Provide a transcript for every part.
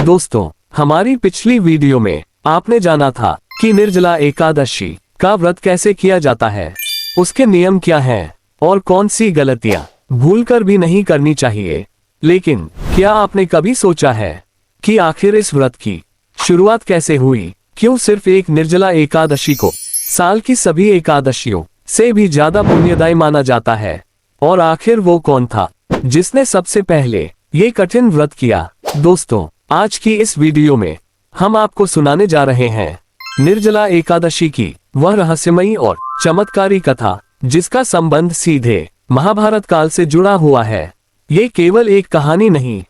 दोस्तों, हमारी पिछली वीडियो में आपने जाना था कि निर्जला एकादशी का व्रत कैसे किया जाता है, उसके नियम क्या हैं और कौन सी गलतियां भूलकर भी नहीं करनी चाहिए। लेकिन क्या आपने कभी सोचा है कि आखिर इस व्रत की शुरुआत कैसे हुई? क्यों सिर्फ एक निर्जला एकादशी को साल की सभी एकादशियों से भी ज्यादा पुण्यदायी माना जाता है? और आखिर वो कौन था जिसने सबसे पहले ये कठिन व्रत किया? दोस्तों, आज की इस वीडियो में हम आपको सुनाने जा रहे हैं निर्जला एकादशी की वह रहस्यमयी और चमत्कारी कथा जिसका संबंध सीधे महाभारत काल से जुड़ा हुआ है। ये केवल एक कहानी नहीं,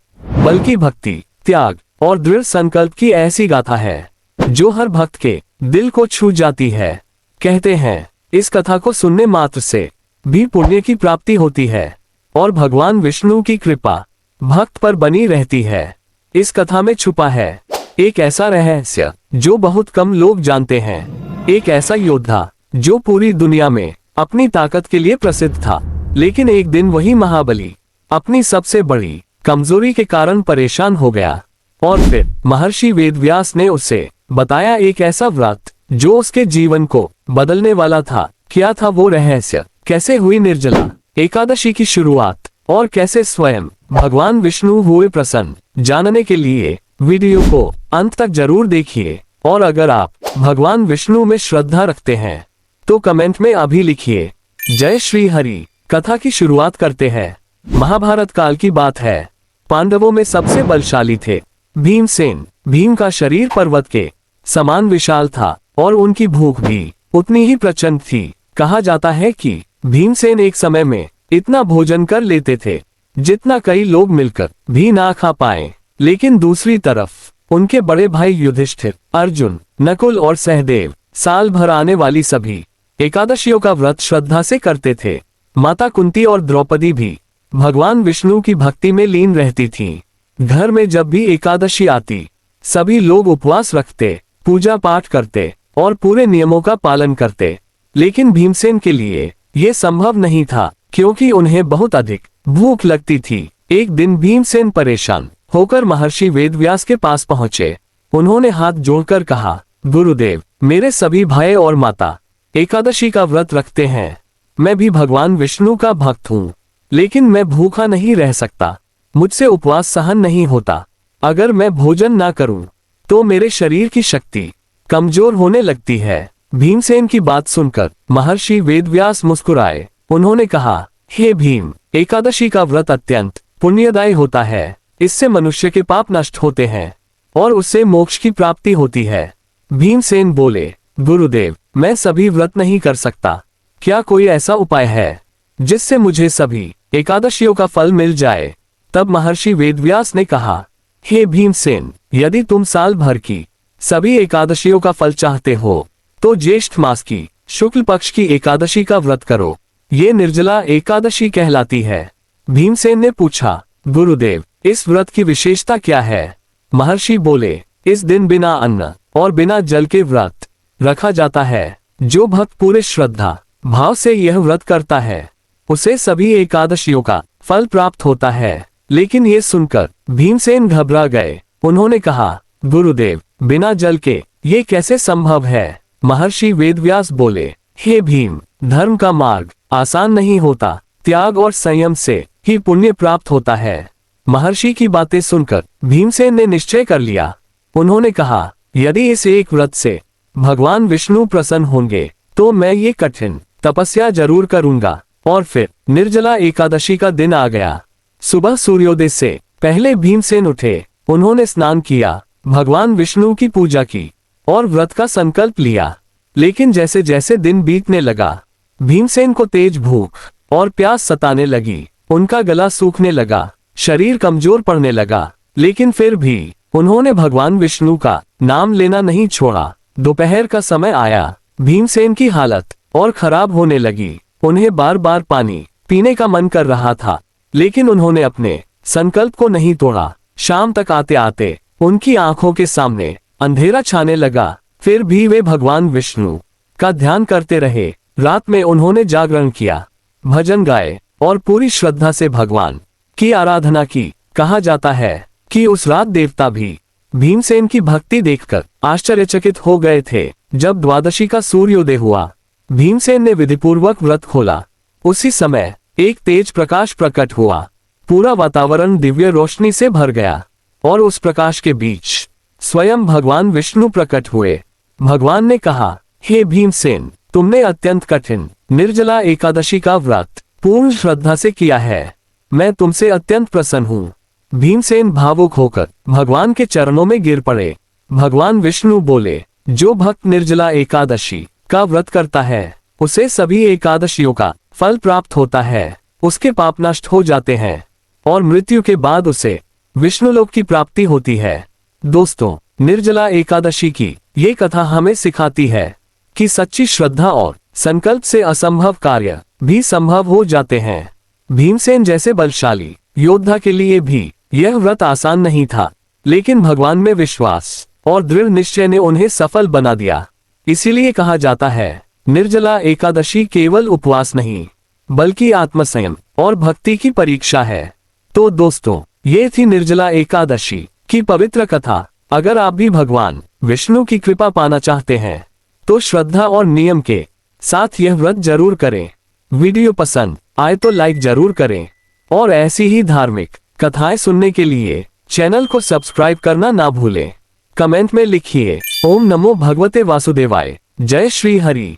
बल्कि भक्ति, त्याग और दृढ़ संकल्प की ऐसी गाथा है जो हर भक्त के दिल को छू जाती है। कहते हैं, इस कथा को सुनने मात्र से भी पुण्य की प्राप्ति होती है और भगवान विष्णु की कृपा भक्त पर बनी रहती है। इस कथा में छुपा है एक ऐसा रहस्य जो बहुत कम लोग जानते हैं। एक ऐसा योद्धा जो पूरी दुनिया में अपनी ताकत के लिए प्रसिद्ध था, लेकिन एक दिन वही महाबली अपनी सबसे बड़ी कमजोरी के कारण परेशान हो गया। और फिर महर्षि वेदव्यास ने उसे बताया एक ऐसा व्रत जो उसके जीवन को बदलने वाला था। क्या था वो रहस्य? कैसे हुई निर्जला एकादशी की शुरुआत और कैसे स्वयं भगवान विष्णु हुए प्रसन्न? जानने के लिए वीडियो को अंत तक जरूर देखिए। और अगर आप भगवान विष्णु में श्रद्धा रखते हैं तो कमेंट में अभी लिखिए जय श्री हरि। कथा की शुरुआत करते हैं। महाभारत काल की बात है। पांडवों में सबसे बलशाली थे भीमसेन। भीम का शरीर पर्वत के समान विशाल था और उनकी भूख भी उतनी ही प्रचंड थी। कहा जाता है कि भीमसेन एक समय में इतना भोजन कर लेते थे जितना कई लोग मिलकर भी ना खा पाए। लेकिन दूसरी तरफ उनके बड़े भाई युधिष्ठिर, अर्जुन, नकुल और सहदेव साल भर आने वाली सभी एकादशियों का व्रत श्रद्धा से करते थे। माता कुंती और द्रौपदी भी भगवान विष्णु की भक्ति में लीन रहती थीं। घर में जब भी एकादशी आती, सभी लोग उपवास रखते, पूजा पाठ करते और पूरे नियमों का पालन करते। लेकिन भीमसेन के लिए यह संभव नहीं था, क्योंकि उन्हें बहुत अधिक भूख लगती थी। एक दिन भीमसेन परेशान होकर महर्षि वेदव्यास के पास पहुंचे। उन्होंने हाथ जोड़कर कहा, गुरुदेव, मेरे सभी भाई और माता एकादशी का व्रत रखते हैं। मैं भी भगवान विष्णु का भक्त हूँ, लेकिन मैं भूखा नहीं रह सकता। मुझसे उपवास सहन नहीं होता। अगर मैं भोजन ना करूं तो मेरे शरीर की शक्ति कमजोर होने लगती है। भीमसेन की बात सुनकर महर्षि वेदव्यास मुस्कुराए। उन्होंने कहा, हे भीम, एकादशी का व्रत अत्यंत पुण्यदायी होता है। इससे मनुष्य के पाप नष्ट होते हैं और उससे मोक्ष की प्राप्ति होती है। भीमसेन बोले, गुरुदेव, मैं सभी व्रत नहीं कर सकता। क्या कोई ऐसा उपाय है जिससे मुझे सभी एकादशियों का फल मिल जाए? तब महर्षि वेदव्यास ने कहा, हे भीमसेन, यदि तुम साल भर की सभी एकादशियों का फल चाहते हो तो ज्येष्ठ मास की शुक्ल पक्ष की एकादशी का व्रत करो। ये निर्जला एकादशी कहलाती है। भीमसेन ने पूछा, गुरुदेव, इस व्रत की विशेषता क्या है? महर्षि बोले, इस दिन बिना अन्न और बिना जल के व्रत रखा जाता है। जो भक्त पूरे श्रद्धा भाव से यह व्रत करता है उसे सभी एकादशियों का फल प्राप्त होता है। लेकिन ये सुनकर भीमसेन घबरा गए। उन्होंने कहा, गुरुदेव, बिना जल के ये कैसे संभव है? महर्षि वेदव्यास बोले, हे भीम, धर्म का मार्ग आसान नहीं होता। त्याग और संयम से ही पुण्य प्राप्त होता है। महर्षि की बातें सुनकर भीमसेन ने निश्चय कर लिया। उन्होंने कहा, यदि इस एक व्रत से भगवान विष्णु प्रसन्न होंगे तो मैं ये कठिन तपस्या जरूर करूंगा। और फिर निर्जला एकादशी का दिन आ गया। सुबह सूर्योदय से पहले भीमसेन उठे। उन्होंने स्नान किया, भगवान विष्णु की पूजा की और व्रत का संकल्प लिया। लेकिन जैसे जैसे दिन बीतने लगा, भीमसेन को तेज भूख और प्यास सताने लगी। उनका गला सूखने लगा, शरीर कमजोर पड़ने लगा। लेकिन फिर भी उन्होंने भगवान विष्णु का नाम लेना नहीं छोड़ा। दोपहर का समय आया। भीमसेन की हालत और खराब होने लगी। उन्हें बार बार पानी पीने का मन कर रहा था, लेकिन उन्होंने अपने संकल्प को नहीं तोड़ा। शाम तक आते आते उनकी आंखों के सामने अंधेरा छाने लगा। फिर भी वे भगवान विष्णु का ध्यान करते रहे। रात में उन्होंने जागरण किया, भजन गाए और पूरी श्रद्धा से भगवान की आराधना की। कहा जाता है कि उस रात देवता भी भीमसेन की भक्ति देखकर आश्चर्यचकित हो गए थे। जब द्वादशी का सूर्योदय हुआ, भीमसेन ने विधिपूर्वक व्रत खोला। उसी समय एक तेज प्रकाश प्रकट हुआ। पूरा वातावरण दिव्य रोशनी से भर गया और उस प्रकाश के बीच स्वयं भगवान विष्णु प्रकट हुए। भगवान ने कहा, हे भीमसेन, तुमने अत्यंत कठिन निर्जला एकादशी का व्रत पूर्ण श्रद्धा से किया है। मैं तुमसे अत्यंत प्रसन्न हूँ। भीमसेन भावुक होकर भगवान के चरणों में गिर पड़े। भगवान विष्णु बोले, जो भक्त निर्जला एकादशी का व्रत करता है उसे सभी एकादशियों का फल प्राप्त होता है। उसके पाप नष्ट हो जाते हैं और मृत्यु के बाद उसे विष्णुलोक की प्राप्ति होती है। दोस्तों, निर्जला एकादशी की ये कथा हमें सिखाती है कि सच्ची श्रद्धा और संकल्प से असंभव कार्य भी संभव हो जाते हैं। भीमसेन जैसे बलशाली योद्धा के लिए भी यह व्रत आसान नहीं था, लेकिन भगवान में विश्वास और दृढ़ निश्चय ने उन्हें सफल बना दिया। इसीलिए कहा जाता है, निर्जला एकादशी केवल उपवास नहीं बल्कि आत्मसंयम और भक्ति की परीक्षा है। तो दोस्तों, ये थी निर्जला एकादशी की पवित्र कथा। अगर आप भी भगवान विष्णु की कृपा पाना चाहते हैं तो श्रद्धा और नियम के साथ यह व्रत जरूर करें। वीडियो पसंद आए तो लाइक जरूर करें और ऐसी ही धार्मिक कथाएं सुनने के लिए चैनल को सब्सक्राइब करना ना भूलें। कमेंट में लिखिए, ओम नमो भगवते वासुदेवाय। जय श्री हरि।